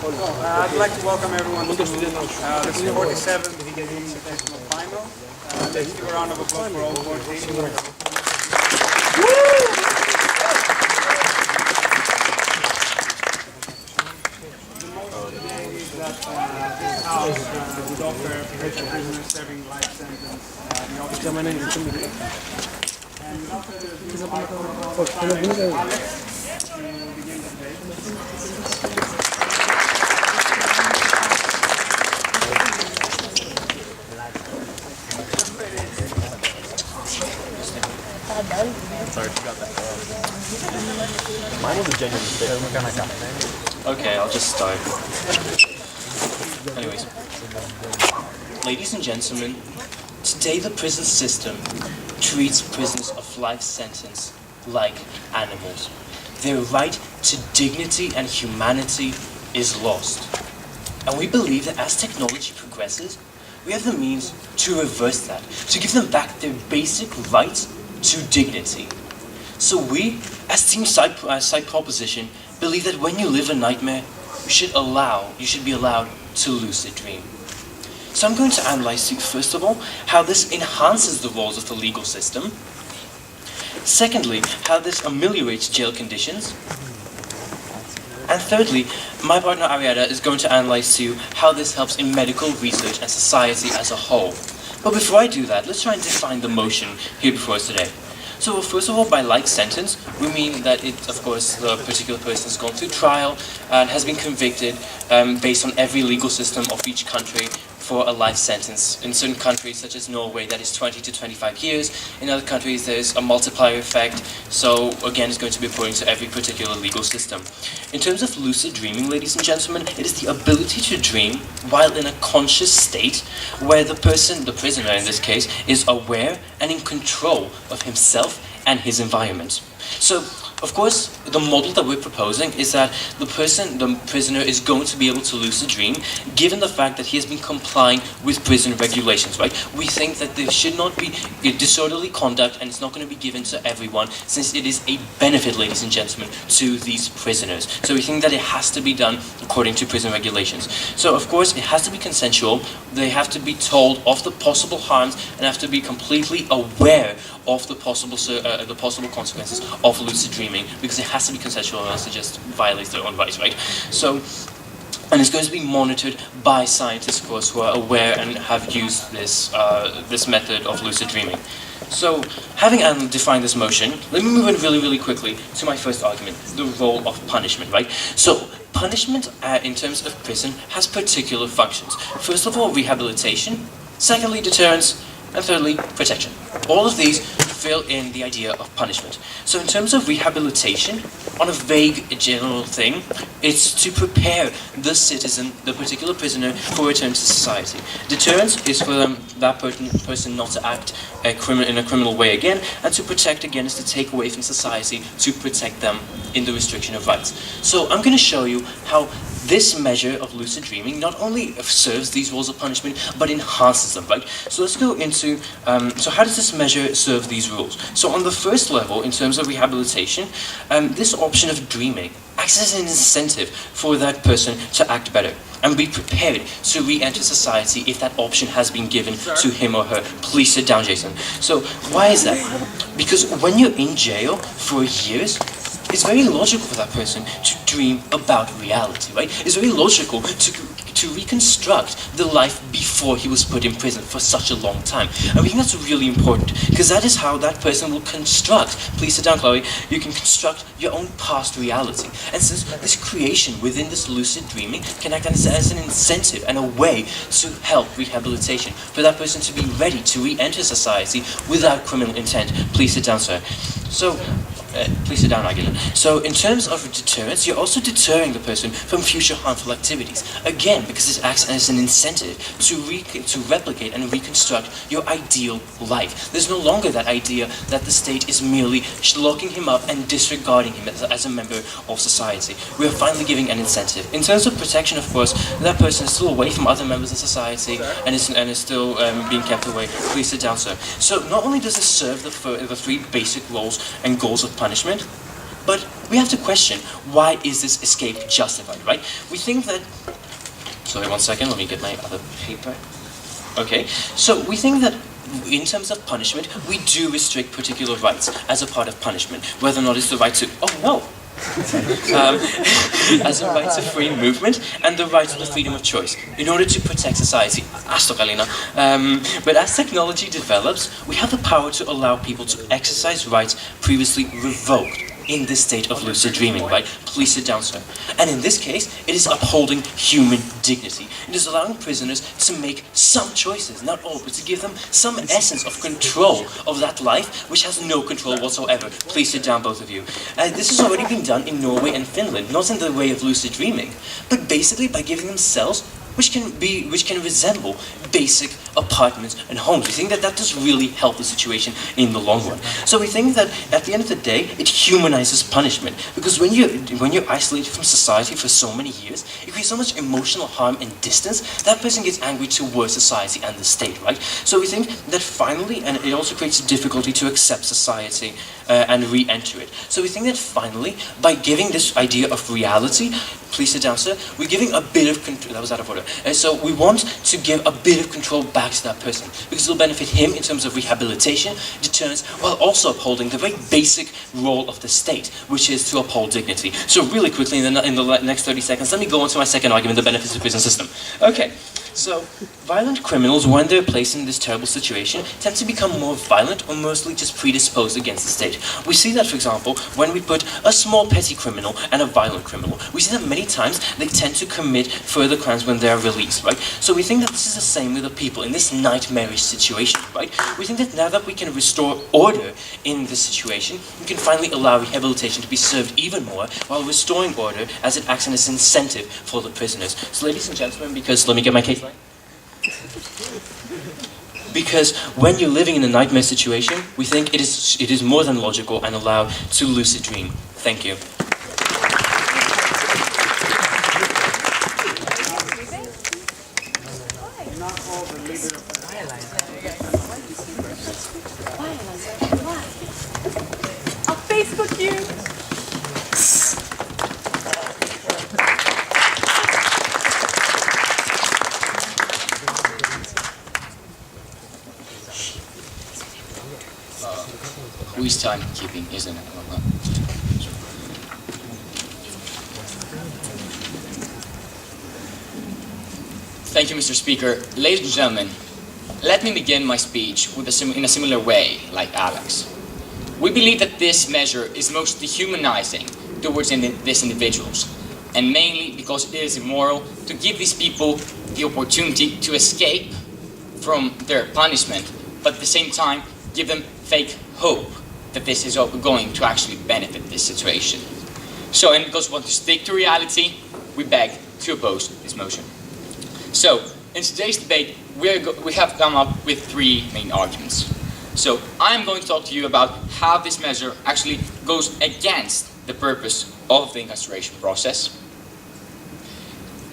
I'd like to welcome everyone to the 47th Invitational Final. Let's give a round of applause for all 14. That this house would offer prisoners serving life sentence the opportunity. And without further ado, I call Alex to begin today. Sorry, forgot that. Mine was a genuine mistake. Okay, I'll just start. Anyways, ladies and gentlemen, today the prison system treats prisoners of life sentence like animals. Their right to dignity and humanity is lost. And we believe that as technology progresses, we have the means to reverse that, to give them back their basic rights to dignity. So we, as Team Side Proposition, believe that when you live a nightmare, you should be allowed to lucid dream. So I'm going to analyze, first of all, how this enhances the roles of the legal system. Secondly, how this ameliorates jail conditions. And thirdly, my partner Arietta is going to analyze to you how this helps in medical research and society as a whole. But before I do that, let's try and define the motion here before us today. So first of all, by life sentence, we mean that of course, the particular person has gone through trial and has been convicted based on every legal system of each country for a life sentence. In certain countries, such as Norway, that is 20 to 25 years. In other countries, there's a multiplier effect. So again, it's going to be according to every particular legal system. In terms of lucid dreaming, ladies and gentlemen, it is the ability to dream while in a conscious state where the prisoner in this case, is aware and in control of himself and his environment. So, of course, the model that we're proposing is that the prisoner is going to be able to lucid dream given the fact that he has been complying with prison regulations, right? We think that there should not be disorderly conduct and it's not going to be given to everyone since it is a benefit, ladies and gentlemen, to these prisoners. So we think that it has to be done according to prison regulations. So, of course, it has to be consensual. They have to be told of the possible harms and have to be completely aware of the possible consequences of lucid dreaming, because it has to be consensual or else it just violates their own rights, right? So, and it's going to be monitored by scientists, of course, who are aware and have used this method of lucid dreaming. So, having defined this motion, let me move in really quickly to my first argument, the role of punishment, right? So, punishment in terms of prison has particular functions. First of all, rehabilitation. Secondly, deterrence. And thirdly, protection. All of these fill in the idea of punishment. So in terms of rehabilitation, on a vague general thing, it's to prepare the citizen, the particular prisoner, for return to society. Deterrence is for that person not to act in a criminal way again, and to protect again is to take away from society to protect them in the restriction of rights. So I'm going to show you how this measure of lucid dreaming not only serves these roles of punishment, but enhances them, right? So let's go into, so how does this measure serve these rules? So on the first level, in terms of rehabilitation, this option of dreaming acts as an incentive for that person to act better and be prepared to re-enter society if that option has been given to him or her. Please sit down, Jason. So why is that? Because when you're in jail for years, it's very logical for that person to dream about reality, right? It's very logical to reconstruct the life before he was put in prison for such a long time. And we think that's really important, because that is how that person will construct, please sit down, Chloe, you can construct your own past reality. And since this creation within this lucid dreaming can act as an incentive and a way to help rehabilitation, for that person to be ready to re-enter society without criminal intent. Please sit down, sir. So, please sit down, Aguilar. So in terms of deterrence, you're also deterring the person from future harmful activities. Again, because it acts as an incentive to replicate and reconstruct your ideal life. There's no longer that idea that the state is merely locking him up and disregarding him as a member of society. We are finally giving an incentive. In terms of protection, of course, that person is still away from other members of society and is still being kept away. Please sit down, sir. So not only does this serve the three basic roles and goals of punishment, But we have to question, why is this escape justified, right? We think that, sorry, 1 second, let me get my other paper. Okay, so we think that in terms of punishment, we do restrict particular rights as a part of punishment, whether or not it's the right to, oh no, as a right to free movement and the right to the freedom of choice in order to protect society. But as technology develops, we have the power to allow people to exercise rights previously revoked in this state of lucid dreaming, right? Please sit down, sir. And in this case, it is upholding human dignity. It is allowing prisoners to make some choices, not all, but to give them some essence of control of that life, which has no control whatsoever. Please sit down, both of you. This has already been done in Norway and Finland, not in the way of lucid dreaming, but basically by giving them cells which can resemble basic apartments and homes. We think that that does really help the situation in the long run. So we think that at the end of the day, it humanizes punishment, because when you're isolated from society for so many years, it creates so much emotional harm and distance that person gets angry towards society and the state, right? So we think that finally, and it also creates difficulty to accept society and re-enter it. So we think that finally, by giving this idea of reality, please sit down, sir, we're giving a bit of control, that was out of order. So we want to give a bit of control back to that person, because it'll benefit him in terms of rehabilitation, deterrence, while also upholding the very basic role of the state, which is to uphold dignity. So really quickly, in the next 30 seconds, let me go on to my second argument, the benefits of the prison system. Okay, so violent criminals, when they're placed in this terrible situation, tend to become more violent or mostly just predisposed against the state. We see that, for example, when we put a small petty criminal and a violent criminal. We see that many times they tend to commit further crimes when they are released, right? So we think that this is the same with the people in this nightmarish situation, right? We think that now that we can restore order in this situation, we can finally allow rehabilitation to be served even more while restoring order, as it acts as an incentive for the prisoners. So ladies and gentlemen, because, let me get my case line. Because when you're living in a nightmare situation, we think it is more than logical and allowed to lucid dream. Thank you. I'll Facebook you. Who is timekeeping, isn't it? Thank you, Mr. Speaker. Ladies and gentlemen, let me begin my speech in a similar way, like Alex. We believe that this measure is most dehumanizing towards these individuals, and mainly because it is immoral to give these people the opportunity to escape from their punishment, but at the same time give them fake hope that this is going to actually benefit this situation. So, and because we want to stick to reality, we beg to oppose this motion. So, in today's debate, we have come up with three main arguments. So, I'm going to talk to you about how this measure actually goes against the purpose of the incarceration process.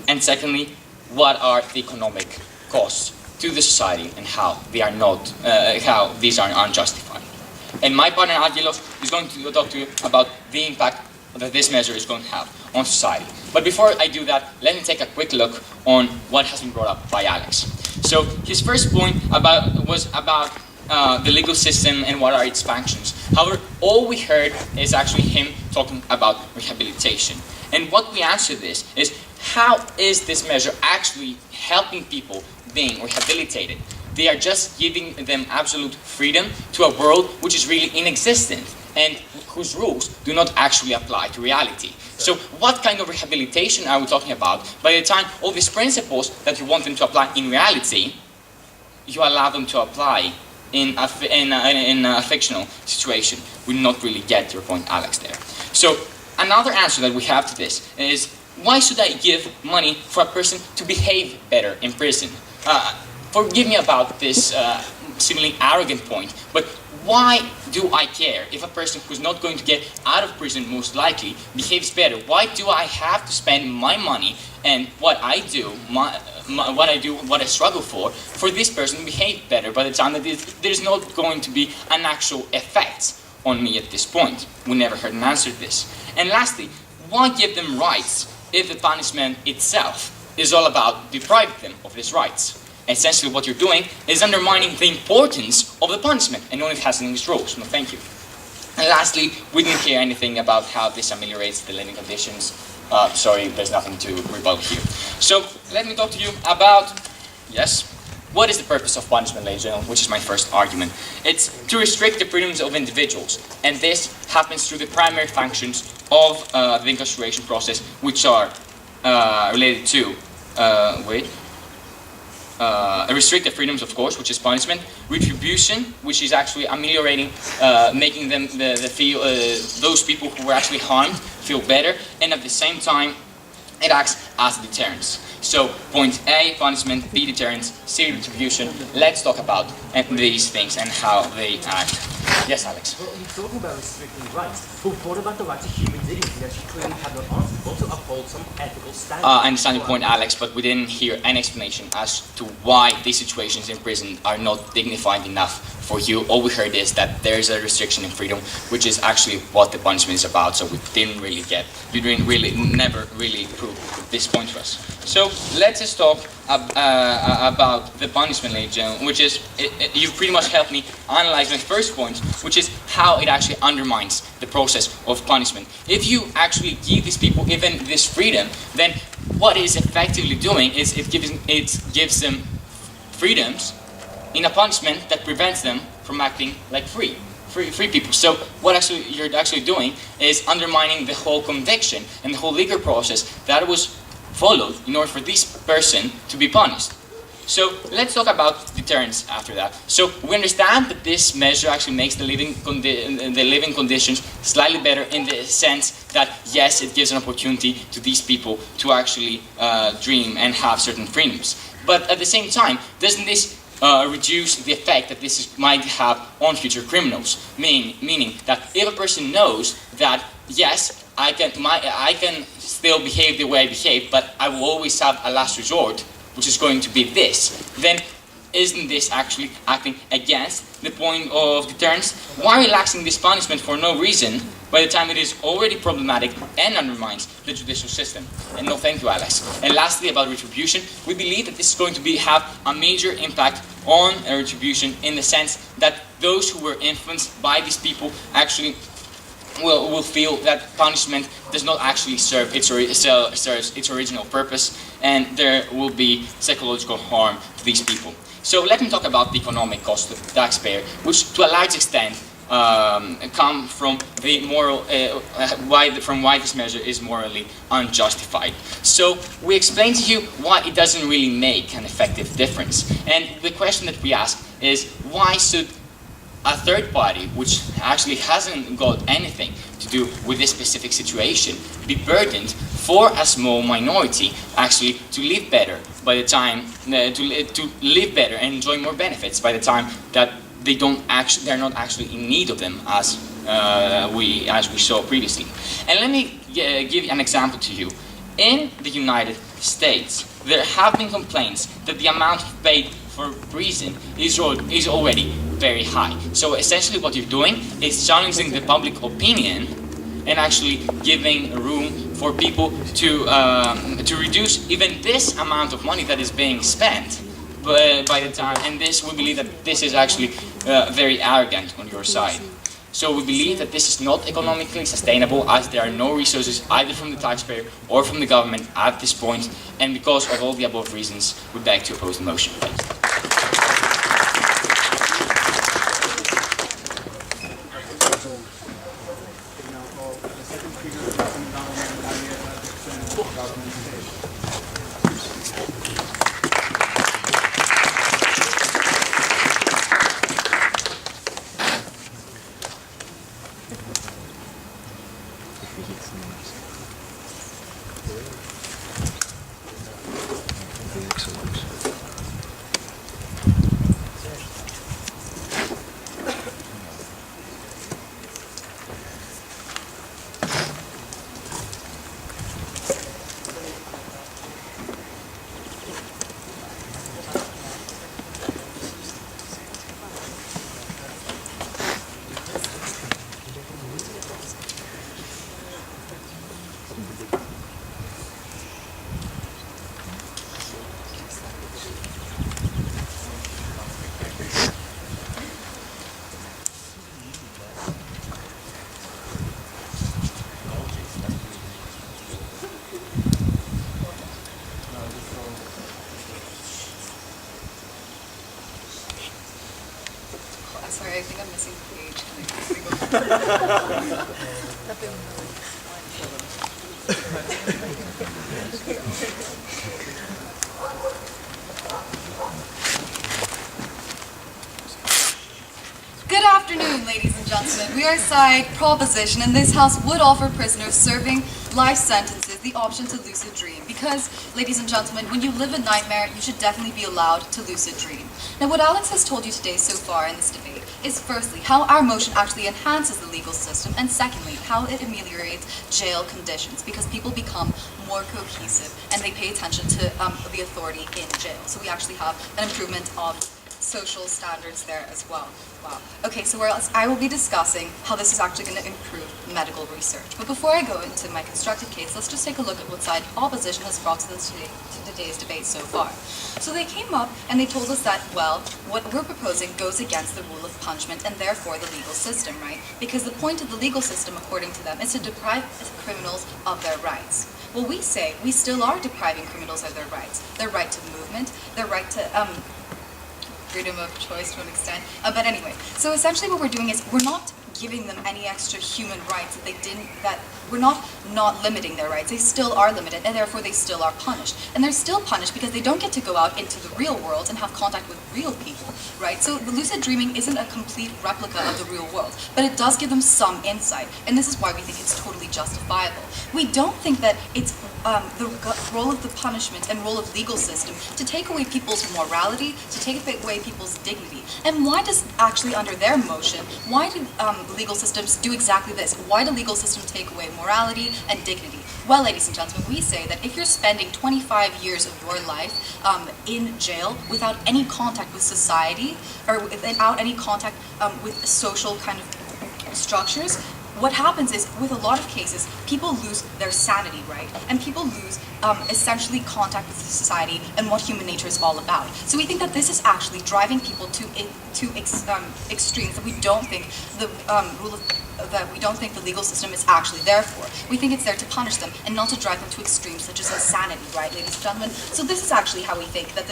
And secondly, what are the economic costs to the society and how they are not, how these are unjustified. And my partner Angelos is going to talk to you about the impact that this measure is going to have on society. But before I do that, let me take a quick look on what has been brought up by Alex. So his first point was about the legal system and what are its functions. However, all we heard is actually him talking about rehabilitation. And what we answer this is, how is this measure actually helping people being rehabilitated? They are just giving them absolute freedom to a world which is really inexistent and whose rules do not actually apply to reality. So what kind of rehabilitation are we talking about? By the time all these principles that you want them to apply in reality, you allow them to apply in a fictional situation. We do not really get your point, Alex, there. So another answer that we have to this is, why should I give money for a person to behave better in prison? Forgive me about this seemingly arrogant point, but why do I care if a person who's not going to get out of prison most likely behaves better? Why do I have to spend my money and what I do, what I struggle for this person to behave better by the time that there's not going to be an actual effect on me at this point. We never heard an answer to this. And lastly, why give them rights if the punishment itself is all about depriving them of these rights? Essentially what you're doing is undermining the importance of the punishment and only has in its rules. No, thank you. And lastly, we didn't hear anything about how this ameliorates the living conditions. Sorry, there's nothing to rebut here. So let me talk to you about, yes, what is the purpose of punishment, ladies and gentlemen, which is my first argument. It's to restrict the freedoms of individuals, and this happens through the primary functions of the incarceration process, which are related to, restrict the freedoms, of course, which is punishment, retribution, which is actually ameliorating, making them those people who were actually harmed feel better, and at the same time, it acts as a deterrence. So, point A, punishment, B, deterrence, C, retribution. Let's talk about these things and how they act. Yes, Alex? Well, you're talking about restricting rights. But what about the right to human dignity that you clearly have not answered? What to uphold some ethical standards? I understand your point, Alex, but we didn't hear any explanation as to why these situations in prison are not dignified enough for you. All we heard is that there is a restriction in freedom, which is actually what the punishment is about. So we didn't really get, you didn't really, never really prove this point to us. So let's just talk about the punishment, ladies and gentlemen, which is, you pretty much helped me analyze my first point, which is how it actually undermines the process of punishment. If you actually give these people even this freedom, then what it is effectively doing is it gives them freedoms in a punishment that prevents them from acting like free people. So what you're actually doing is undermining the whole conviction and the whole legal process that was followed in order for this person to be punished. So let's talk about deterrence after that. So we understand that this measure actually makes the living conditions slightly better in the sense that, yes, it gives an opportunity to these people to actually dream and have certain freedoms. But at the same time, doesn't this reduce the effect that this might have on future criminals? Meaning that if a person knows that, yes, I can still behave the way I behave, but I will always have a last resort, which is going to be this, then isn't this actually acting against the point of deterrence? Why relaxing this punishment for no reason by the time it is already problematic and undermines the judicial system? And no, thank you, Alex. And lastly, about retribution, we believe that this is going to have a major impact on retribution in the sense that those who were influenced by these people actually will feel that punishment does not actually serve its original purpose, and there will be psychological harm to these people. So let me talk about the economic cost of the taxpayer, which to a large extent come from the moral, why this measure is morally unjustified. So we explained to you why it doesn't really make an effective difference. And the question that we ask is, why should a third party, which actually hasn't got anything to do with this specific situation, be burdened for a small minority actually to live better by the time to live better and enjoy more benefits by the time that they're not actually in need of them, as we saw previously. And let me give an example to you. In the United States, there have been complaints that the amount paid for prison is already very high. So essentially what you're doing is challenging the public opinion and actually giving room for people to reduce even this amount of money that is being spent by the time, and this, we believe that this is actually very arrogant on your side. So we believe that this is not economically sustainable, as there are no resources either from the taxpayer or from the government at this point, and because of all the above reasons, we beg to oppose the motion. missing page. Good afternoon, ladies and gentlemen. We are side proposition, and this house would offer prisoners serving life sentences the option to lucid dream. Because, ladies and gentlemen, when you live a nightmare, you should definitely be allowed to lucid dream. Now, what Alex has told you today so far in this debate is firstly, how our motion actually enhances the legal system, and secondly, how it ameliorates jail conditions, because people become more cohesive and they pay attention to the authority in jail. So we actually have an improvement of social standards there as well. Wow. Okay, so I will be discussing how this is actually going to improve medical research. But before I go into my constructed case, let's just take a look at what side opposition has brought to today's debate so far. So they came up and they told us that, well, what we're proposing goes against the rule of punishment and therefore the legal system, right? Because the point of the legal system, according to them, is to deprive criminals of their rights. Well, we say we still are depriving criminals of their rights. Their right to movement, their right to freedom of choice to an extent. But anyway, so essentially what we're doing is we're not giving them any extra human rights that we're not limiting their rights. They still are limited, and therefore they still are punished. And they're still punished because they don't get to go out into the real world and have contact with real people, right? So the lucid dreaming isn't a complete replica of the real world, but it does give them some insight, and this is why we think it's totally justifiable. We don't think that it's the role of the punishment and role of legal system to take away people's morality, to take away people's dignity. And why does actually under their motion, why do legal systems do exactly this? Why do legal systems take away morality and dignity? Well, ladies and gentlemen, we say that if you're spending 25 years of your life in jail without any contact with society or without any contact with social kind of structures, what happens is, with a lot of cases, people lose their sanity, right? And people lose essentially contact with society and what human nature is all about. So we think that this is actually driving people to extremes that we don't think the legal system is actually there for. We think it's there to punish them and not to drive them to extremes such as insanity, right, ladies and gentlemen? So this is actually how we think that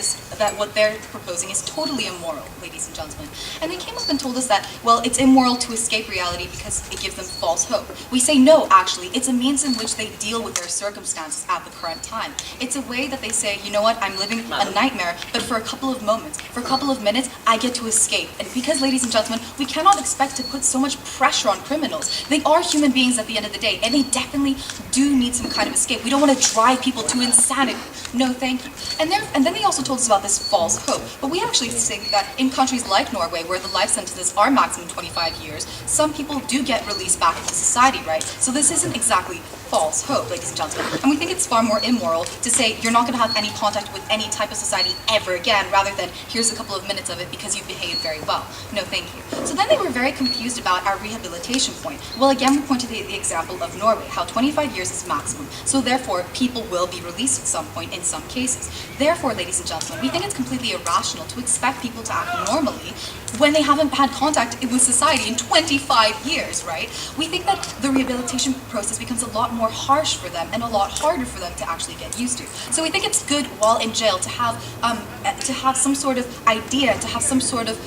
what they're proposing is totally immoral, ladies and gentlemen. And they came up and told us that, well, it's immoral to escape reality because it gives them false hope. We say no, actually, it's a means in which they deal with their circumstances at the current time. It's a way that they say, you know what, I'm living a nightmare, but for a couple of moments, for a couple of minutes, I get to escape. And because, ladies and gentlemen, we cannot expect to put so much pressure on criminals. They are human beings at the end of the day, and they definitely do need some kind of escape. We don't want to drive people to insanity. No, thank you. And then they also told us about this false hope. But we actually think that in countries like Norway, where the life sentences are maximum 25 years, some people do get released back into society, right? So this isn't exactly false hope, ladies and gentlemen. And we think it's far more immoral to say you're not going to have any contact with any type of society ever again, rather than here's a couple of minutes of it because you behaved very well. No, thank you. So then they were very confused about our rehabilitation point. Well, again, we pointed to the example of Norway, how 25 years is maximum. So therefore, people will be released at some point in some cases. Therefore, ladies and gentlemen, we think it's completely irrational to expect people to act normally when they haven't had contact with society in 25 years, right? We think that the rehabilitation process becomes a lot more harsh for them and a lot harder for them to actually get used to. So we think it's good while in jail to have some sort of idea, to have some sort of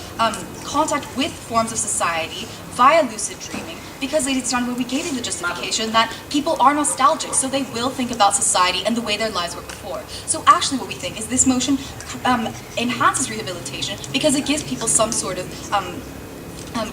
contact with forms of society via lucid dreaming, because, ladies and gentlemen, we gave you the justification that people are nostalgic, so they will think about society and the way their lives were before. So actually what we think is this motion enhances rehabilitation because it gives people some sort of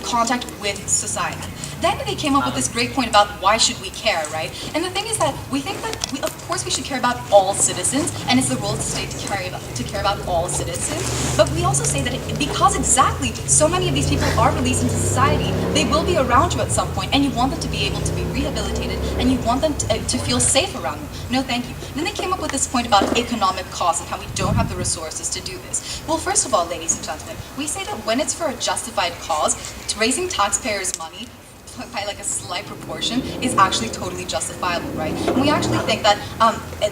contact with society. Then they came up with this great point about why should we care, right? And the thing is that we think that of course we should care about all citizens, and it's the role of the state to care about all citizens. But we also say that because exactly so many of these people are released into society, they will be around you at some point, and you want them to be able to be rehabilitated, and you want them to feel safe around them. No, thank you. Then they came up with this point about economic costs and how we don't have the resources to do this. Well, first of all, ladies and gentlemen, we say that when it's for a justified cause, raising taxpayers' money by like a slight proportion is actually totally justifiable, right? And we actually think that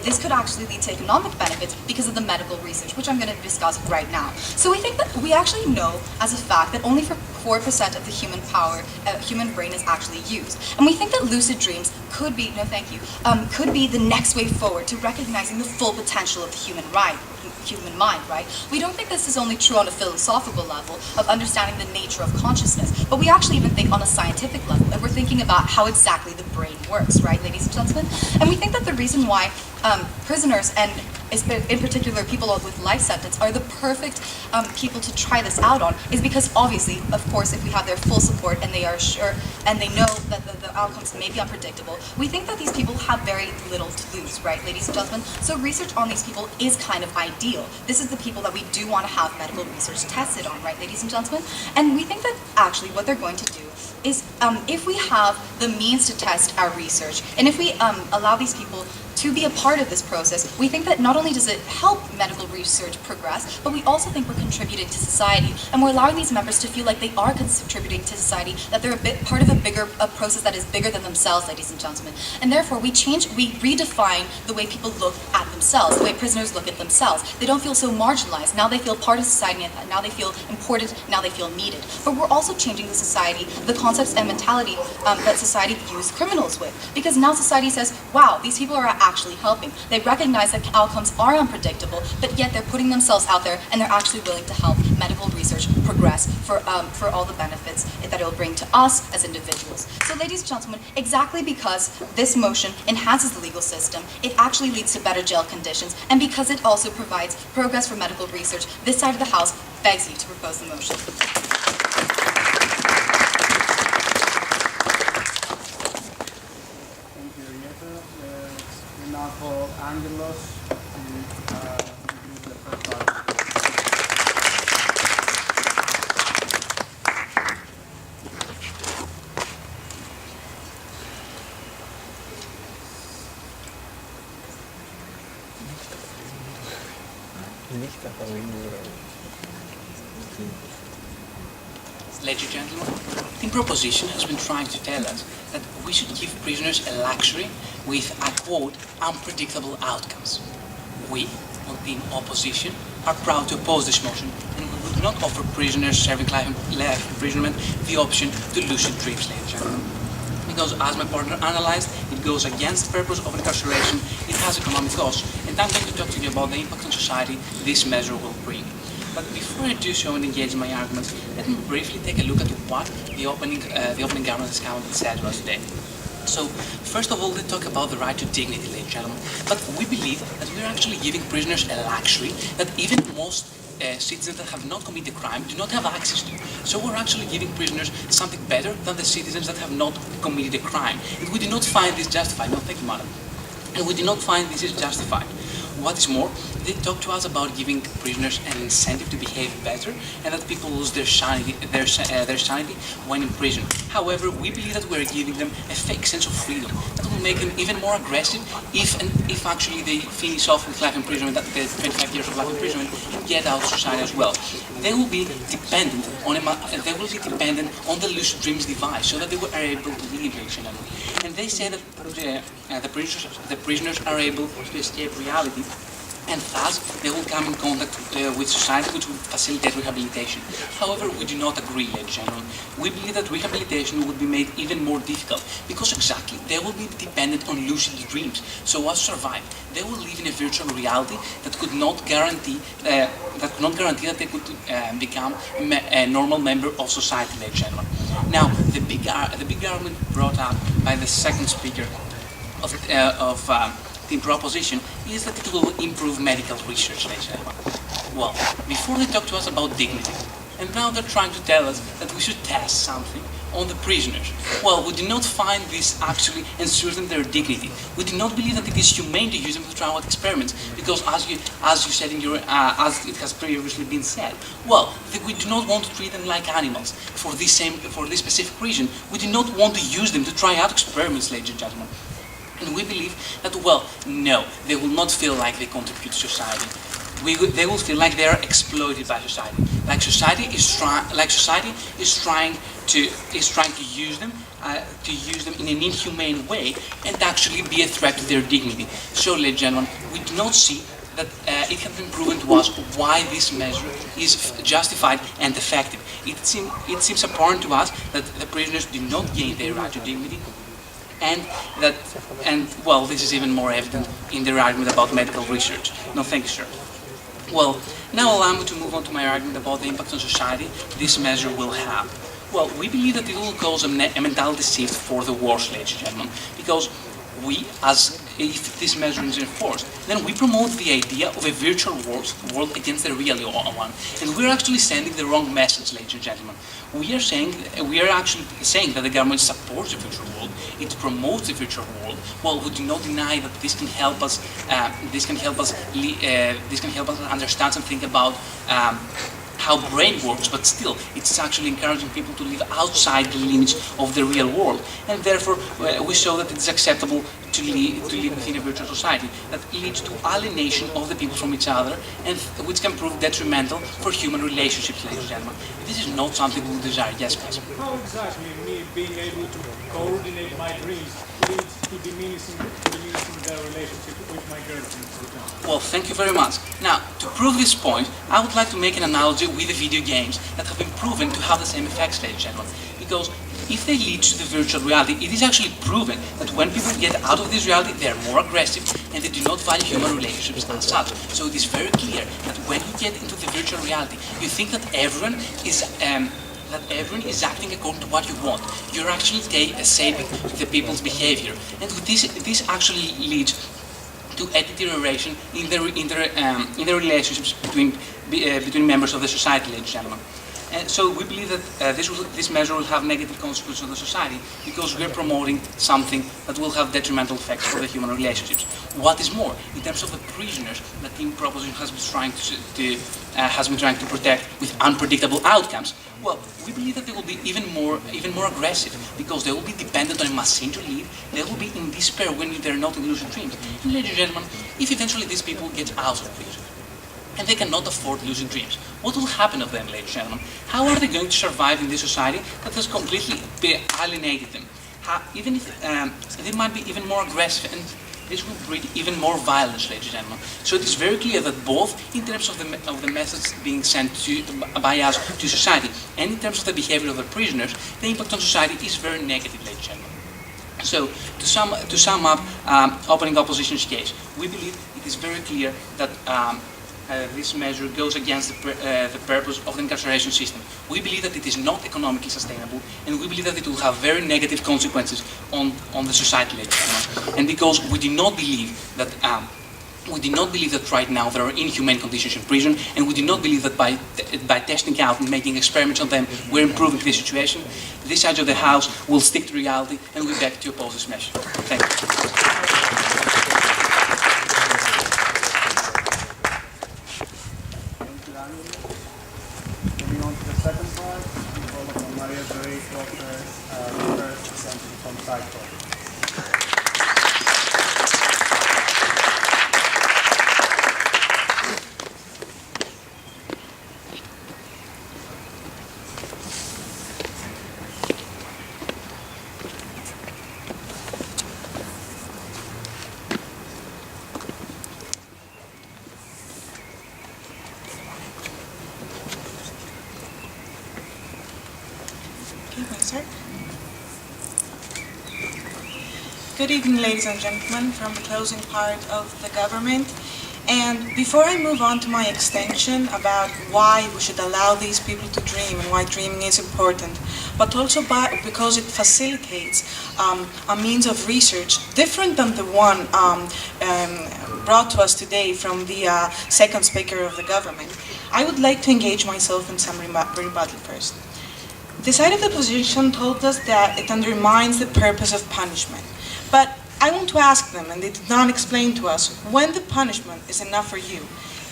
this could actually lead to economic benefits because of the medical research, which I'm going to discuss right now. So we think that we actually know as a fact that only for 4% of the human brain is actually used. And we think that lucid dreams could be, no thank you, could be the next way forward to recognizing the full potential of the human mind, right? We don't think this is only true on a philosophical level of understanding the nature of consciousness, but we actually even think on a scientific level, and we're thinking about how exactly the brain works, right, ladies and gentlemen? And we think that the reason why prisoners, and in particular people with life sentence, are the perfect people to try this out on is because obviously, of course, if we have their full support and they are sure and they know that the outcomes may be unpredictable, we think that these people have very little to lose, right, ladies and gentlemen? So research on these people is kind of ideal. This is the people that we do want to have medical research tested on, right, ladies and gentlemen? And we think that actually what they're going to do is if we have the means to test our research, and if we allow these people to be a part of this process, we think that not only does it help medical research progress, but we also think we're contributing to society, and we're allowing these members to feel like they are contributing to society, that they're part of a process that is bigger than themselves, ladies and gentlemen. And therefore, we redefine the way people look at themselves, the way prisoners look at themselves. They don't feel so marginalized. Now they feel part of society, and now they feel important, now they feel needed. But we're also changing the society, the concepts and mentality that society views criminals with. Because now society says, wow, these people are actually helping. They recognize that outcomes are unpredictable, but yet they're putting themselves out there and they're actually willing to help medical research progress for all the benefits that it will bring to us as individuals. So ladies and gentlemen, exactly because this motion enhances the legal system, it actually leads to better jail conditions, and because it also provides progress for medical research, this side of the House begs you to propose the motion. Now for Angelos to introduce the first part. Ladies and gentlemen, the proposition has been trying to tell us that we should give prisoners a luxury with, I quote, unpredictable outcomes. We, in opposition, are proud to oppose this motion, and we would not offer prisoners serving life imprisonment the option to lucid dreams, ladies and gentlemen. Because, as my partner analyzed, it goes against the purpose of incarceration, it has economic costs, and I'm going to talk to you about the impact on society this measure will bring. But before I do so and engage in my arguments, let me briefly take a look at what the opening government has come and said to us today. So, first of all, they talk about the right to dignity, ladies and gentlemen. But we believe that we're actually giving prisoners a luxury that even most citizens that have not committed a crime do not have access to. So we're actually giving prisoners something better than the citizens that have not committed a crime. And we do not find this justified. No, thank you, madam. And we do not find this is justified. What is more, they talk to us about giving prisoners an incentive to behave better, and that people lose their sanity when in prison. However, we believe that we're giving them a fake sense of freedom that will make them even more aggressive if actually they finish off with life imprisonment, the 25 years of life imprisonment, and get out of society as well. They will be dependent on the lucid dreams device, so that they are able to live. And they say that the prisoners are able to escape reality, and thus they will come in contact with society, which will facilitate rehabilitation. However, we do not agree, ladies and gentlemen. We believe that rehabilitation would be made even more difficult, because exactly they will be dependent on lucid dreams. So as to survive, they will live in a virtual reality that could not guarantee that they could become a normal member of society, ladies and gentlemen. Now, the big argument brought up by the second speaker of the proposition is that it will improve medical research, ladies and gentlemen. Well, before they talk to us about dignity, and now they're trying to tell us that we should test something on the prisoners. Well, we do not find this actually ensuring their dignity. We do not believe that it is humane to use them to try out experiments, because as you said in your, as it has previously been said, well, we do not want to treat them like animals. For this specific reason, we do not want to use them to try out experiments, ladies and gentlemen. And we believe that, well, no, they will not feel like they contribute to society. They will feel like they are exploited by society. Like society is trying to use them in an inhumane way and actually be a threat to their dignity. So, ladies and gentlemen, we do not see that it has been proven to us why this measure is justified and effective. It seems apparent to us that the prisoners do not gain their right to dignity, And well, this is even more evident in their argument about medical research. No, thank you, sir. Well, now allow me to move on to my argument about the impact on society this measure will have. Well, we believe that it will cause a mentality shift for the worse, ladies and gentlemen, because we, as if this measure is enforced, then we promote the idea of a virtual world against the real one, and we're actually sending the wrong message, ladies and gentlemen. We are actually saying that the government supports the virtual world, it promotes the virtual world. Well, we do not deny that this can help us. This can help us understand and think about how brain works, but still, it's actually encouraging people to live outside the limits of the real world, and therefore we show that it's acceptable to live within a virtual society that leads to alienation of the people from each other, and which can prove detrimental for human relationships, ladies and gentlemen. This is not something we desire. Yes, please. How exactly me being able to coordinate my dreams leads to diminishing the relationship with my girlfriend, for example? Well, thank you very much. Now, to prove this point, I would like to make an analogy with the video games that have been proven to have the same effects, ladies and gentlemen. Because if they lead to the virtual reality, it is actually proven that when people get out of this reality, they are more aggressive and they do not value human relationships as such. So it is very clear that when you get into the virtual reality, you think that everyone is acting according to what you want. You're actually shaping the people's behavior, and with this actually leads to a deterioration in the relationships between members of the society, ladies and gentlemen. So we believe that this measure will have negative consequences on the society because we're promoting something that will have detrimental effects for the human relationships. What is more, in terms of the prisoners that the proposition has been trying to protect with unpredictable outcomes, well, we believe that they will be even more aggressive because they will be dependent on a machine to live. They will be in despair when they're not in lucid dreams. And ladies and gentlemen, if eventually these people get out of prison, and they cannot afford lucid dreams, what will happen of them, ladies and gentlemen? How are they going to survive in this society that has completely alienated them? Even if they might be even more aggressive, and this will breed even more violence, ladies and gentlemen. So it is very clear that both in terms of the methods being sent by us to society, and in terms of the behavior of the prisoners, the impact on society is very negative, ladies and gentlemen. So to sum up opening opposition's case, we believe it is very clear that this measure goes against the purpose of the incarceration system. We believe that it is not economically sustainable, and we believe that it will have very negative consequences on the society later. And because we do not believe that right now there are inhumane conditions in prison, and we do not believe that by testing out and making experiments on them, we're improving the situation. This side of the House will stick to reality, and we beg to oppose this measure. Thank you. Moving on to the second part, we call upon Maria Deree to offer the first sentence from Cycle. Good evening, ladies and gentlemen, from the closing part of the government. And before I move on to my extension about why we should allow these people to dream and why dreaming is important, but also because it facilitates a means of research different than the one brought to us today from the second speaker of the government, I would like to engage myself in some rebuttal first. The side of the opposition told us that it undermines the purpose of punishment. But I want to ask them, and they did not explain to us, when the punishment is enough for you.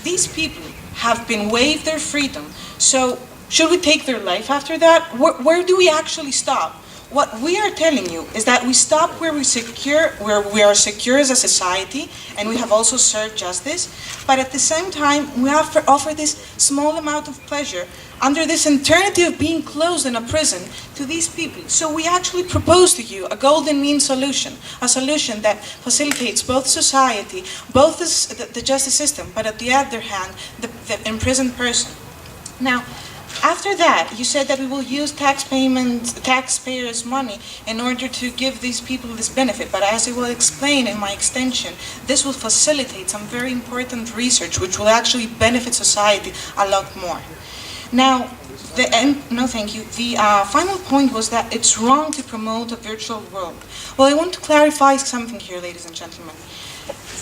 These people have been waived their freedom, so should we take their life after that? Where do we actually stop? What we are telling you is that we stop where we are secure as a society, and we have also served justice, but at the same time, we have to offer this small amount of pleasure under this alternative of being closed in a prison to these people. So we actually propose to you a golden mean solution, a solution that facilitates both society, both the justice system, but on the other hand, the imprisoned person. Now, After that, you said that we will use taxpayers' money in order to give these people this benefit. But as I will explain in my extension, this will facilitate some very important research which will actually benefit society a lot more. Now, no thank you. The final point was that it's wrong to promote a virtual world. Well, I want to clarify something here, ladies and gentlemen.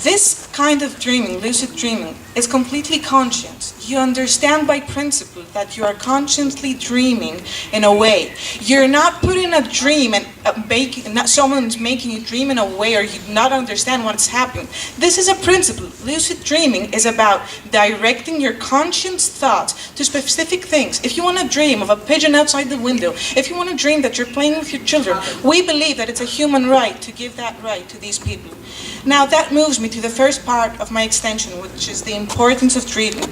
This kind of dreaming, lucid dreaming, is completely conscious. You understand by principle that you are consciously dreaming in a way. You're not putting a dream and someone's making you dream in a way or you not understand what's happening. This is a principle. Lucid dreaming is about directing your conscious thoughts to specific things. If you want to dream of a pigeon outside the window, if you want to dream that you're playing with your children, we believe that it's a human right to give that right to these people. Now that moves me to the first part of my extension, which is the importance of dreaming.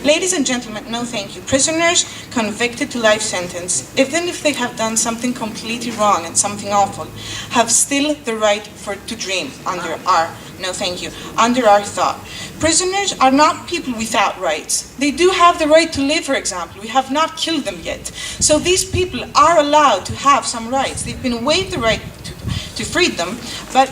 Ladies and gentlemen, no thank you. Prisoners convicted to life sentence, even if they have done something completely wrong and something awful, have still the right to dream under our, no thank you, under our thought. Prisoners are not people without rights. They do have the right to live, for example. We have not killed them yet. So these people are allowed to have some rights. They've been waived the right to freedom, but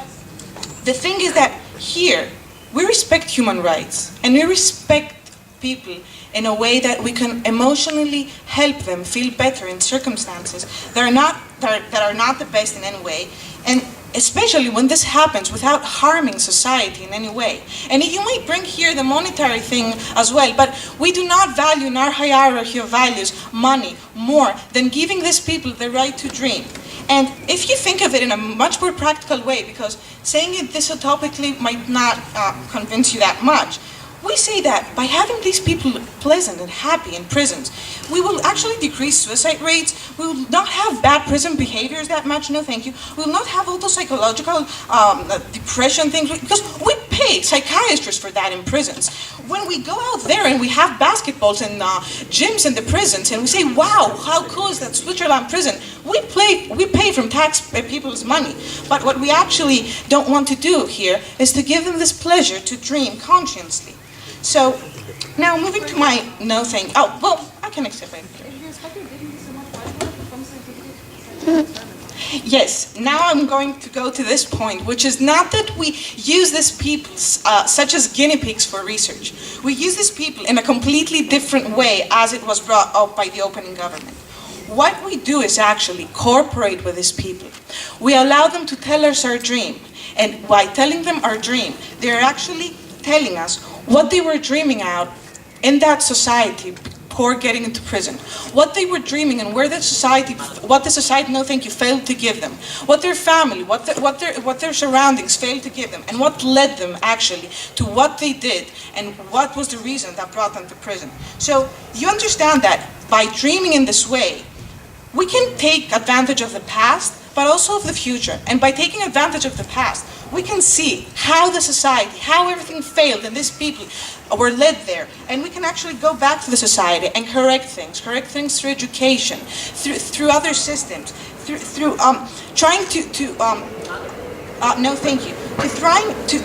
the thing is that here, we respect human rights, and we respect people in a way that we can emotionally help them feel better in circumstances that are not the best in any way, and especially when this happens without harming society in any way. And you might bring here the monetary thing as well, but we do not value in our hierarchy of values money more than giving these people the right to dream. And if you think of it in a much more practical way, because saying it this utopically might not convince you that much, we say that by having these people pleasant and happy in prisons, we will actually decrease suicide rates, we will not have bad prison behaviors that much, no thank you, we will not have all those psychological depression things, because we pay psychiatrists for that in prisons. When we go out there and we have basketballs and gyms in the prisons, and we say, wow, how cool is that Switzerland prison, we pay from people's money. But what we actually don't want to do here is to give them this pleasure to dream consciously. So, now moving to my no thing. Oh, well, I can accept it. Yes, now I'm going to go to this point, which is not that we use these people such as guinea pigs for research. We use these people in a completely different way as it was brought up by the opening government. What we do is actually cooperate with these people. We allow them to tell us our dream. And by telling them our dream, they're actually telling us what they were dreaming out in that society before getting into prison. What they were dreaming and what the society, no thank you, failed to give them. What their family, what their surroundings failed to give them. And what led them actually to what they did and what was the reason that brought them to prison. So you understand that by dreaming in this way, we can take advantage of the past, but also of the future. And by taking advantage of the past, we can see how the society, how everything failed and these people were led there. And we can actually go back to the society and correct things through education, through other systems, through trying to no thank you, trying to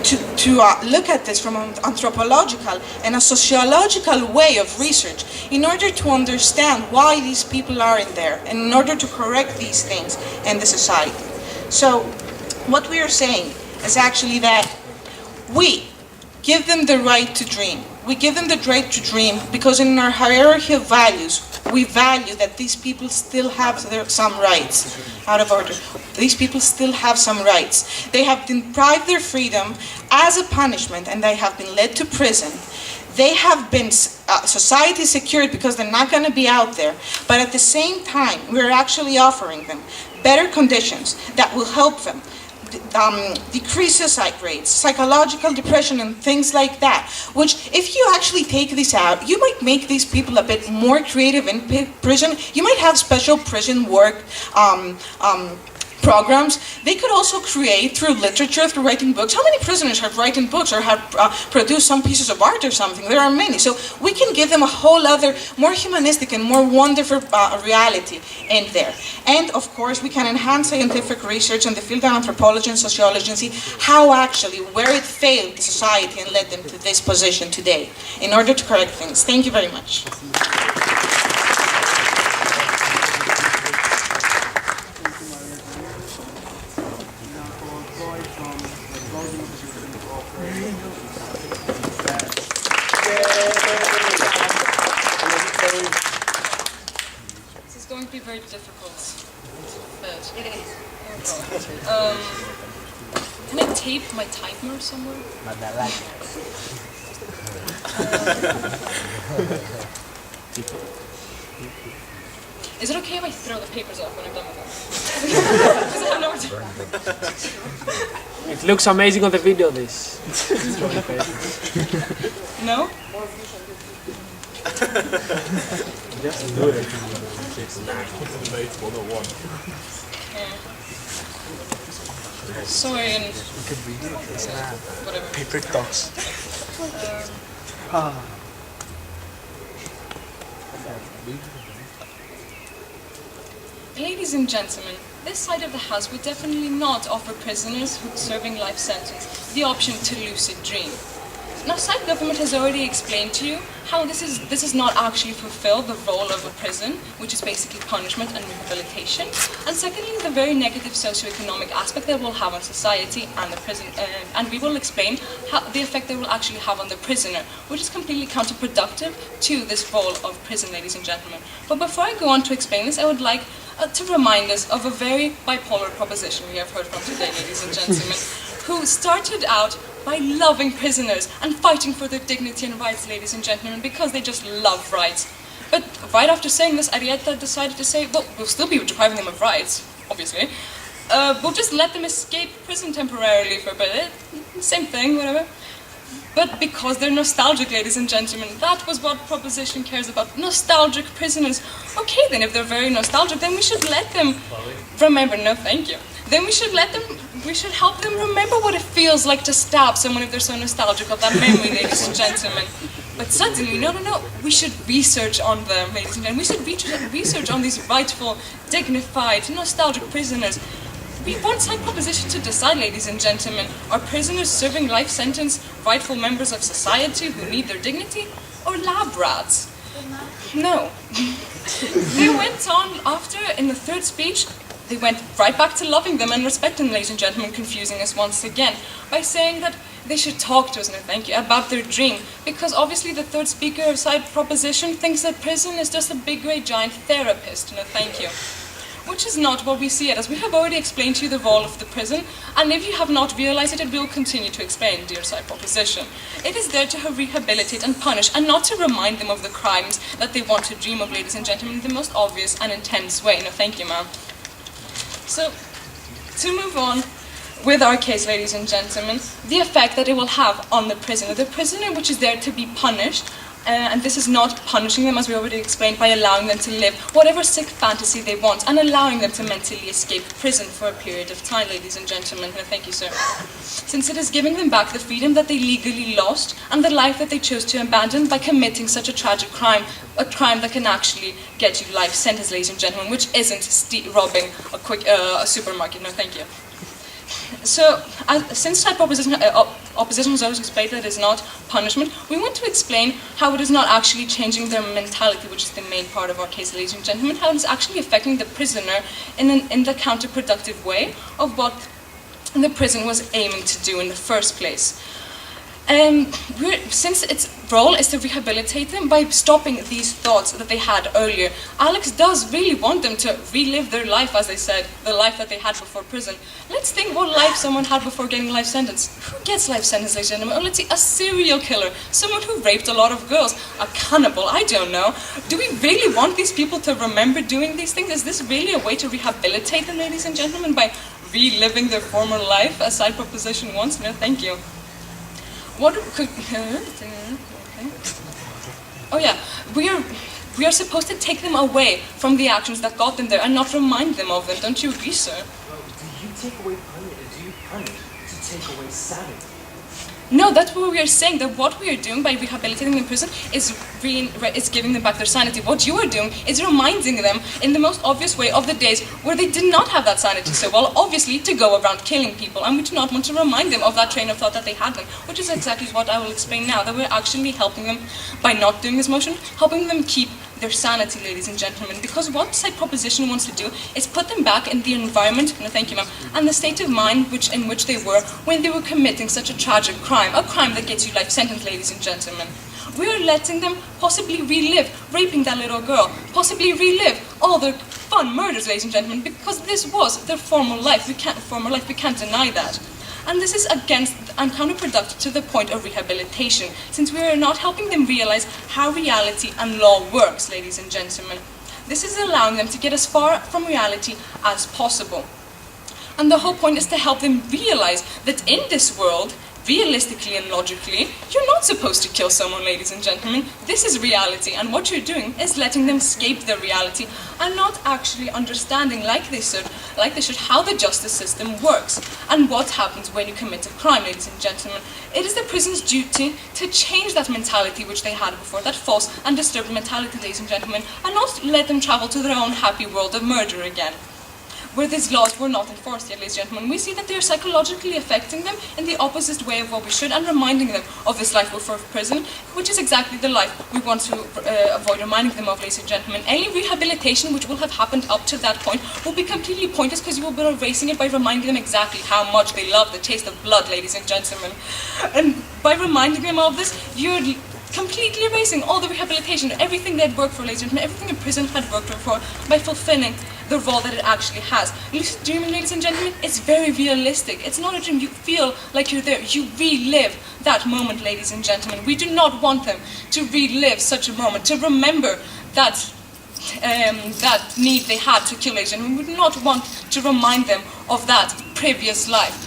look at this from an anthropological and a sociological way of research in order to understand why these people are in there and in order to correct these things in the society. So what we are saying is actually that we give them the right to dream. We give them the right to dream because in our hierarchy of values, we value that these people still have some rights. Out of order. These people still have some rights. They have been deprived their freedom as a punishment and they have been led to prison. They have been society secured because they're not going to be out there. But at the same time, we're actually offering them better conditions that will help them decrease suicide rates, psychological depression and things like that, which if you actually take this out, you might make these people a bit more creative in prison. You might have special prison work programs. They could also create through literature, through writing books. How many prisoners have written books or have produced some pieces of art or something? There are many. So we can give them a whole other, more humanistic and more wonderful reality in there. And of course, we can enhance scientific research in the field of anthropology and sociology and see how actually, where it failed the society and led them to this position today in order to correct things. Thank you very much. very difficult bed. It is. Can I tape my timer somewhere? Is it okay if I throw the papers off when I'm done with them? Because I have nowhere to... It looks amazing on the video, this. No? Just do it. Sorry, and whatever. Paper talks. Ladies and gentlemen, this side of the house would definitely not offer prisoners who are serving life sentence the option to lucid dream. Now, side government has already explained to you how this is not actually fulfill the role of a prison, which is basically punishment and rehabilitation. And secondly, the very negative socioeconomic aspect that it will have on society and the prison, and we will explain how the effect it will actually have on the prisoner, which is completely counterproductive to this role of prison, ladies and gentlemen. But before I go on to explain this, I would like to remind us of a very bipolar proposition we have heard from today, ladies and gentlemen, who started out by loving prisoners and fighting for their dignity and rights, ladies and gentlemen, because they just love rights. But right after saying this, Arietta decided to say, well, we'll still be depriving them of rights, obviously. We'll just let them escape prison temporarily for a bit. Same thing, whatever. But because they're nostalgic, ladies and gentlemen, that was what proposition cares about. Nostalgic prisoners. Okay, then if they're very nostalgic, then we should let them remember. No, thank you. Then we should help them remember what it feels like to stab someone if they're so nostalgic of that memory, ladies and gentlemen. But suddenly, no, we should research on them, ladies and gentlemen. We should research on these rightful, dignified, nostalgic prisoners. We want side proposition to decide, ladies and gentlemen, are prisoners serving life sentence rightful members of society who need their dignity, or lab rats? No. They went on after, in the third speech, they went right back to loving them and respecting them, ladies and gentlemen, confusing us once again by saying that they should talk to us, no thank you, about their dream. Because obviously the third speaker of side proposition thinks that prison is just a big, great, giant therapist, no thank you. Which is not what we see it as. We have already explained to you the role of the prison, and if you have not realized it, we will continue to explain, dear side proposition. It is there to rehabilitate and punish, and not to remind them of the crimes that they want to dream of, ladies and gentlemen, in the most obvious and intense way. No thank you, ma'am. So, to move on with our case, ladies and gentlemen, the effect that it will have on the prisoner which is there to be punished, and this is not punishing them, as we already explained, by allowing them to live whatever sick fantasy they want, and allowing them to mentally escape prison for a period of time, ladies and gentlemen. No, thank you, sir. Since it is giving them back the freedom that they legally lost, and the life that they chose to abandon by committing such a tragic crime, a crime that can actually get you life sentence, ladies and gentlemen, which isn't robbing a supermarket. No, thank you. So, since side opposition has always explained that it is not punishment, we want to explain how it is not actually changing their mentality, which is the main part of our case, ladies and gentlemen, how it is actually affecting the prisoner in the counterproductive way of what the prison was aiming to do in the first place. Since its role is to rehabilitate them by stopping these thoughts that they had earlier, Alex does really want them to relive their life, as they said, the life that they had before prison. Let's think what life someone had before getting life sentence. Who gets life sentence, ladies and gentlemen? Oh, let's see, a serial killer, someone who raped a lot of girls, a cannibal, I don't know. Do we really want these people to remember doing these things? Is this really a way to rehabilitate them, ladies and gentlemen, by reliving their former life, as side proposition wants? No, thank you. What could... Oh yeah, we are supposed to take them away from the actions that got them there and not remind them of them. Don't you agree, sir? Do you take away punishment, or do you punish to take away sanity? No, that's what we are saying, that what we are doing by rehabilitating them in prison is giving them back their sanity. What you are doing is reminding them in the most obvious way of the days where they did not have that sanity so well, obviously to go around killing people, and we do not want to remind them of that train of thought that they had then, which is exactly what I will explain now, that we're actually helping them, by not doing this motion, helping them keep their sanity, ladies and gentlemen, because what side proposition wants to do is put them back in the environment, no thank you ma'am, and the state of mind in which they were when they were committing such a tragic crime, a crime that gets you life sentence, ladies and gentlemen. We are letting them possibly relive raping that little girl, possibly relive all their fun murders, ladies and gentlemen, because this was their former life. We can't deny that. And this is against and counterproductive to the point of rehabilitation, since we are not helping them realize how reality and law works, ladies and gentlemen. This is allowing them to get as far from reality as possible. And the whole point is to help them realize that in this world, realistically and logically, you're not supposed to kill someone, ladies and gentlemen. This is reality, and what you're doing is letting them escape their reality and not actually understanding, like they should, how the justice system works and what happens when you commit a crime, ladies and gentlemen. It is the prison's duty to change that mentality which they had before, that false and disturbed mentality, ladies and gentlemen, and not let them travel to their own happy world of murder again, where these laws were not enforced yet, ladies and gentlemen. We see that they are psychologically affecting them in the opposite way of what we should, and reminding them of this life before prison, which is exactly the life we want to avoid reminding them of, ladies and gentlemen. Any rehabilitation which will have happened up to that point will be completely pointless, because you will be erasing it by reminding them exactly how much they love the taste of blood, ladies and gentlemen. And by reminding them of this, you're completely erasing all the rehabilitation, everything that worked for, ladies and gentlemen, everything a prison had worked for, by fulfilling the role that it actually has. Lucid dreaming, ladies and gentlemen, it's very realistic. It's not a dream. You feel like you're there. You relive that moment, ladies and gentlemen. We do not want them to relive such a moment, to remember that that need they had to kill, ladies and gentlemen. We do not want to remind them of that previous life,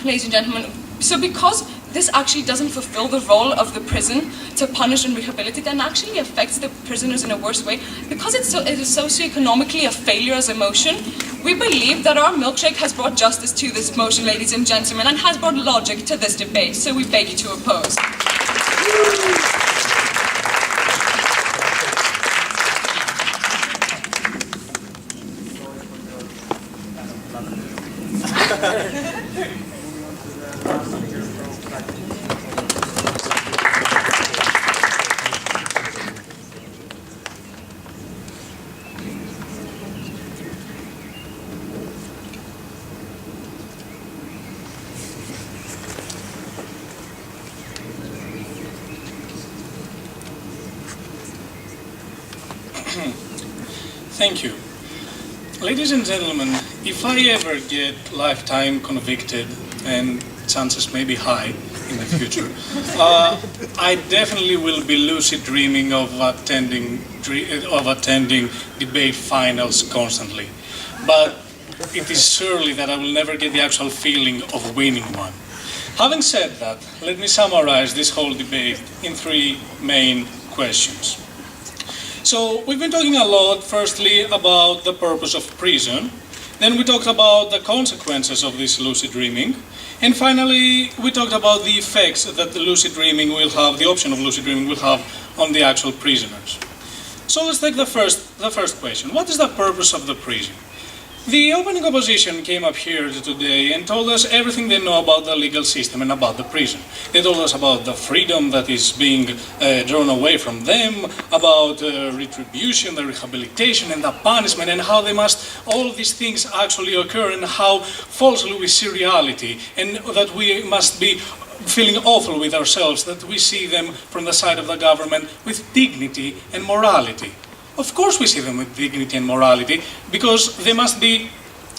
ladies and gentlemen. So because this actually doesn't fulfill the role of the prison to punish and rehabilitate, and actually affects the prisoners in a worse way, because it is socioeconomically a failure as a motion, we believe that our milkshake has brought justice to this motion, ladies and gentlemen, and has brought logic to this debate, so we beg you to oppose. Thank you. Ladies and gentlemen, if I ever get lifetime convicted, and chances may be high in the future, I definitely will be lucid dreaming of attending debate finals constantly. But it is surely that I will never get the actual feeling of winning one. Having said that, let me summarize this whole debate in 3 main questions. So we've been talking a lot, firstly, about the purpose of prison. Then we talked about the consequences of this lucid dreaming. And finally, we talked about the effects that the lucid dreaming will have, the option of lucid dreaming will have on the actual prisoners. So let's take the first question. What is the purpose of the prison? The opening opposition came up here today and told us everything they know about the legal system and about the prison. They told us about the freedom that is being drawn away from them, about retribution, the rehabilitation and the punishment, and how all these things actually occur, and how falsely we see reality, and that we must be feeling awful with ourselves that we see them from the side of the government with dignity and morality. Of course we see them with dignity and morality, because they must be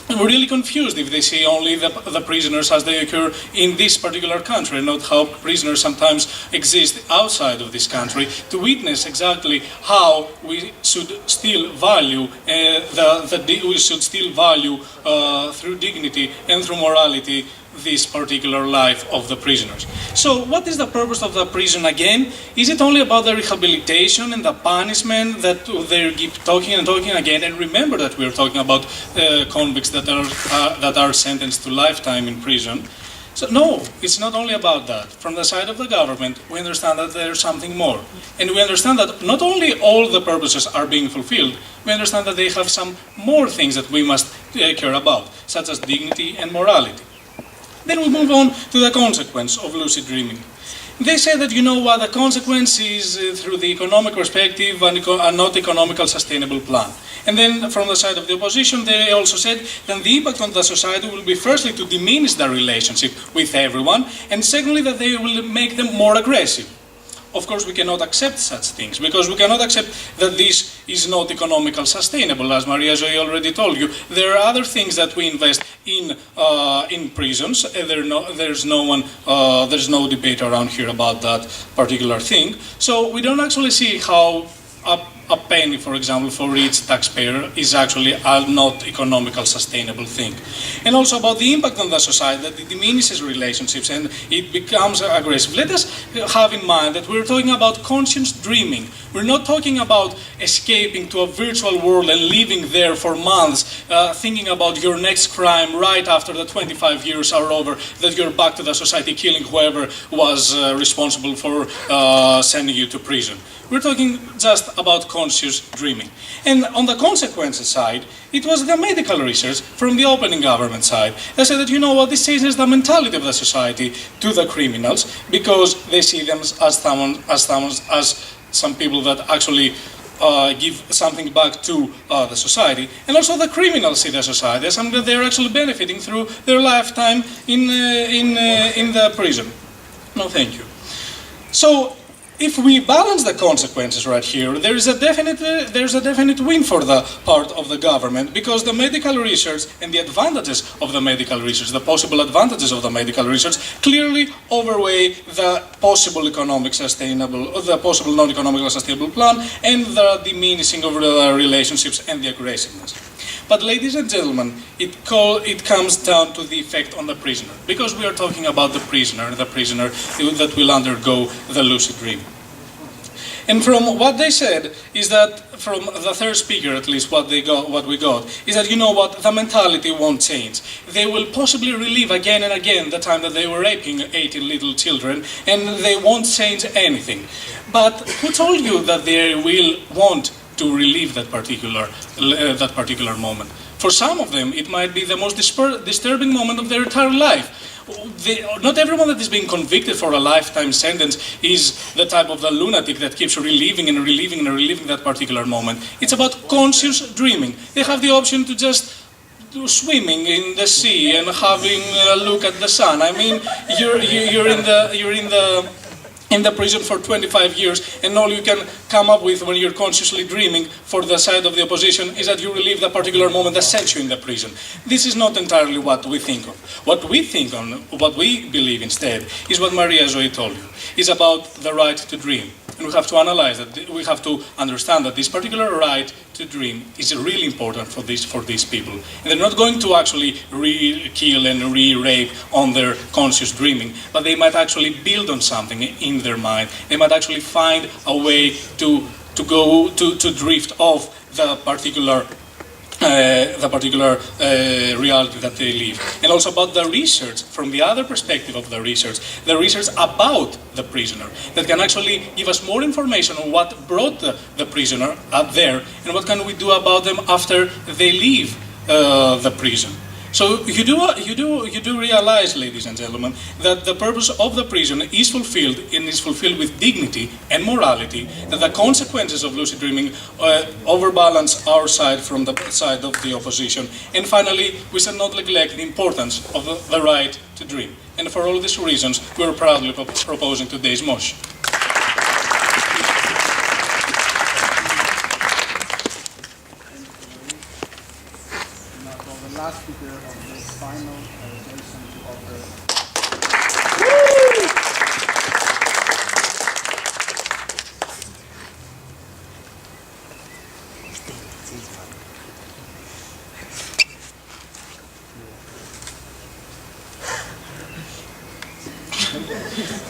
really confused if they see only the prisoners as they occur in this particular country, and not how prisoners sometimes exist outside of this country, to witness exactly how we should still value through dignity and through morality this particular life of the prisoners. So what is the purpose of the prison again? Is it only about the rehabilitation and the punishment that they keep talking and talking again? And remember that we are talking about convicts that are sentenced to lifetime in prison. So no, it's not only about that. From the side of the government, we understand that there's something more. And we understand that not only all the purposes are being fulfilled, we understand that they have some more things that we must care about, such as dignity and morality. Then we move on to the consequence of lucid dreaming. They say that, you know what, the consequence is through the economic perspective and not economical sustainable plan. And then from the side of the opposition, they also said that the impact on the society will be firstly to diminish the relationship with everyone, and secondly that they will make them more aggressive. of course, we cannot accept such things, because we cannot accept that this is not economically sustainable. As Maria Joy already told you, there are other things that we invest in prisons. There's no debate around here about that particular thing. So we don't actually see how a penny, for example, for each taxpayer is actually a not economical sustainable thing. And also about the impact on the society, that it diminishes relationships and it becomes aggressive. Let us have in mind that we're talking about conscious dreaming. We're not talking about escaping to a virtual world and living there for months, thinking about your next crime right after the 25 years are over, that you're back to the society killing whoever was responsible for sending you to prison. We're talking just about conscious dreaming. And on the consequences side, it was the medical research from the opening government side that said that, you know what, this changes the mentality of the society to the criminals, because they see them as some people that actually give something back to the society. And also the criminals see the society as something that they're actually benefiting through their lifetime in the prison. No, thank you. So, if we balance the consequences right here, there's a definite win for the part of the government, because the medical research and the advantages of the medical research, the possible advantages of the medical research, clearly overweigh the possible non-economically sustainable plan and the diminishing of the relationships and the aggressiveness. But ladies and gentlemen, it comes down to the effect on the prisoner, because we are talking about the prisoner that will undergo the lucid dream. And from what they said is that, from the third speaker at least, what we got, is that, you know what, the mentality won't change. They will possibly relive again and again the time that they were raping 18 little children, and they won't change anything. But who told you that they will want to relive that particular moment? For some of them, it might be the most disturbing moment of their entire life. Not everyone that is being convicted for a lifetime sentence is the type of the lunatic that keeps reliving and reliving and reliving that particular moment. It's about conscious dreaming. They have the option to just do swimming in the sea and having a look at the sun. I mean, you're in the prison for 25 years, and all you can come up with when you're consciously dreaming for the side of the opposition is that you relive the particular moment that sent you in the prison. This is not entirely what we think of. What we believe instead is what Maria Zoe told you, is about the right to dream. And we have to analyze that, we have to understand that this particular right to dream is really important for these people. And they're not going to actually kill and rape on their conscious dreaming, but they might actually build on something in their mind. They might actually find a way to drift off the particular reality that they live. And also about the research, from the other perspective of the research about the prisoner, that can actually give us more information on what brought the prisoner up there and what can we do about them after they leave the prison. So you do realize, ladies and gentlemen, that the purpose of the prison is fulfilled, and is fulfilled with dignity and morality, that the consequences of lucid dreaming overbalance our side from the side of the opposition. And finally, we should not neglect the importance of the right to dream. And for all these reasons, we are proudly proposing today's motion. Last speaker of this final presentation to offer.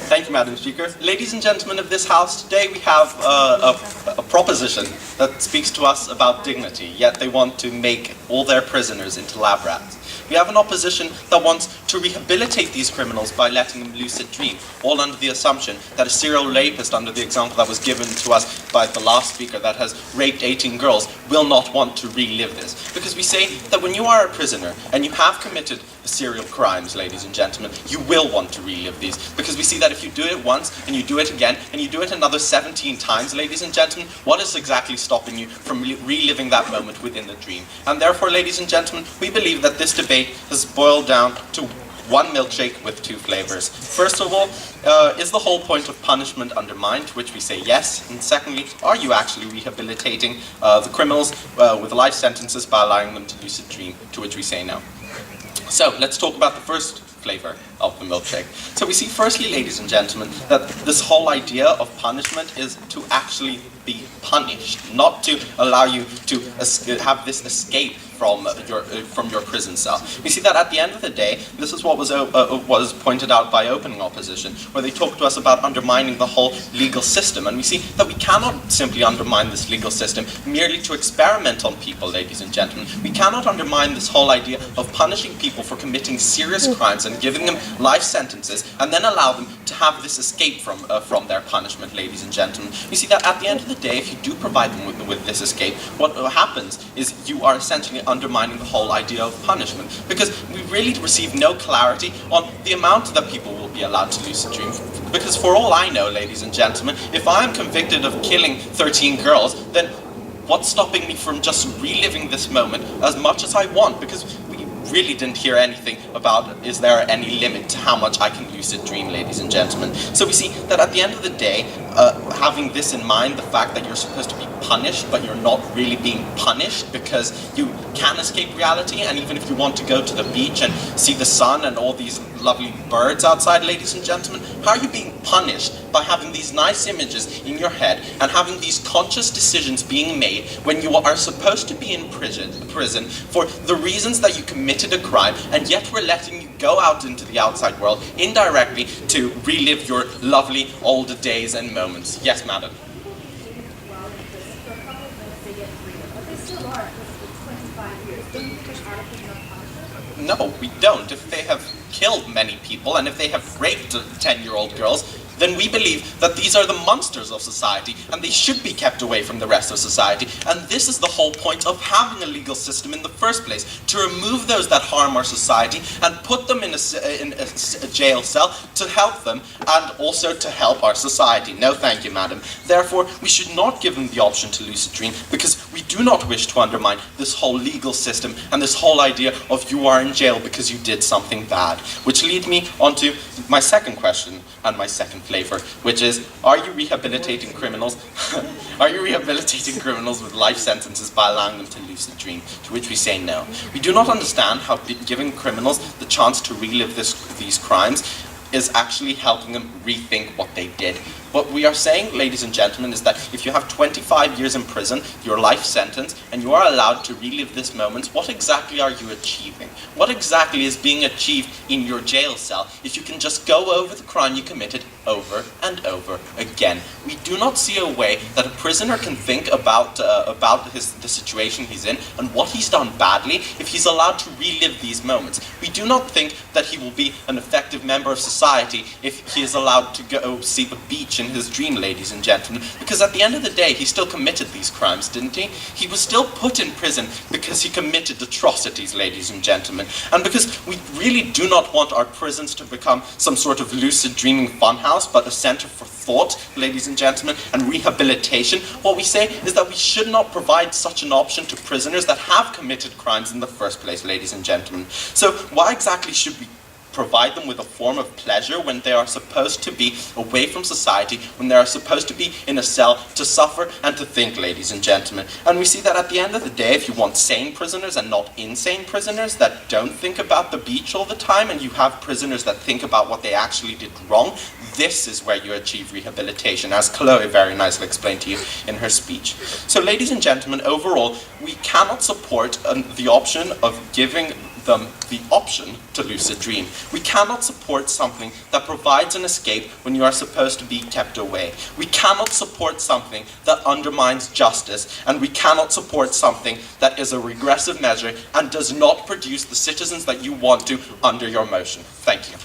Thank you, Madam Speaker. Ladies and gentlemen of this House, today we have a proposition that speaks to us about dignity, yet they want to make all their prisoners into lab rats. We have an opposition that wants to rehabilitate these criminals by letting them lucid dream, all under the assumption that a serial rapist, under the example that was given to us by the last speaker that has raped 18 girls, will not want to relive this. Because we say that when you are a prisoner and you have committed serial crimes, ladies and gentlemen, you will want to relive these. Because we see that if you do it once and you do it again and you do it another 17 times, ladies and gentlemen, what is exactly stopping you from reliving that moment within the dream? And therefore, ladies and gentlemen, we believe that this debate has boiled down to one milkshake with two flavors. First of all, is the whole point of punishment undermined? To which we say yes. And secondly, are you actually rehabilitating the criminals with life sentences by allowing them to lucid dream? To which we say no. So let's talk about the first flavor of the milkshake. So we see firstly, ladies and gentlemen, that this whole idea of punishment is to actually be punished, not to allow you to have this escape from your prison cell. We see that at the end of the day, this is what was pointed out by opening opposition, where they talked to us about undermining the whole legal system. And we see that we cannot simply undermine this legal system merely to experiment on people, ladies and gentlemen. We cannot undermine this whole idea of punishing people for committing serious crimes and giving them life sentences, and then allow them to have this escape from their punishment, ladies and gentlemen. We see that at the end of the day, if you do provide them with this escape, what happens is you are essentially undermining the whole idea of punishment, because we really receive no clarity on the amount that people will be allowed to lucid dream. Because for all I know, ladies and gentlemen, if I am convicted of killing 13 girls, then what's stopping me from just reliving this moment as much as I want? Because we really didn't hear anything about, is there any limit to how much I can lucid dream, ladies and gentlemen. So we see that at the end of the day, having this in mind, the fact that you're supposed to be punished, but you're not really being punished because you can escape reality, and even if you want to go to the beach and see the sun and all these lovely birds outside, ladies and gentlemen, how are you being punished by having these nice images in your head and having these conscious decisions being made when you are supposed to be in prison for the reasons that you committed a crime, and yet we're letting you go out into the outside world indirectly to relive your lovely older days and moments? Yes, madam. No, we don't. If they have killed many people and if they have raped 10-year-old girls, then we believe that these are the monsters of society and they should be kept away from the rest of society. And this is the whole point of having a legal system in the first place, to remove those that harm our society and put them in a jail cell to help them and also to help our society. No, thank you, madam. Therefore, we should not give them the option to lucid dream, because we do not wish to undermine this whole legal system and this whole idea of you are in jail because you did something bad. Which leads me on to my second question and my second flavor, which is, are you rehabilitating criminals? Are you rehabilitating criminals with life sentences by allowing them to lucid dream? To which we say no. We do not understand how giving criminals the chance to relive these crimes is actually helping them rethink what they did. What we are saying, ladies and gentlemen, is that if you have 25 years in prison, your life sentence, and you are allowed to relive this moment, what exactly are you achieving? What exactly is being achieved in your jail cell if you can just go over the crime you committed over and over again? We do not see a way that a prisoner can think about the situation he's in and what he's done badly if he's allowed to relive these moments. We do not think that he will be an effective member of society if he is allowed to go see the beach in his dream, ladies and gentlemen, because at the end of the day, he still committed these crimes, didn't he? He was still put in prison because he committed atrocities, ladies and gentlemen. And because we really do not want our prisons to become some sort of lucid dreaming funhouse, but a center for thought, ladies and gentlemen, and rehabilitation, what we say is that we should not provide such an option to prisoners that have committed crimes in the first place, ladies and gentlemen. So why exactly should we provide them with a form of pleasure when they are supposed to be away from society, when they are supposed to be in a cell to suffer and to think, ladies and gentlemen? And we see that at the end of the day, if you want sane prisoners and not insane prisoners that don't think about the beach all the time, and you have prisoners that think about what they actually did wrong, this is where you achieve rehabilitation, as Chloe very nicely explained to you in her speech. So, ladies and gentlemen, overall, we cannot support the option of giving them the option to lucid dream. We cannot support something that provides an escape when you are supposed to be kept away. We cannot support something that undermines justice, and we cannot support something that is a regressive measure and does not produce the citizens that you want to under your motion. Thank you.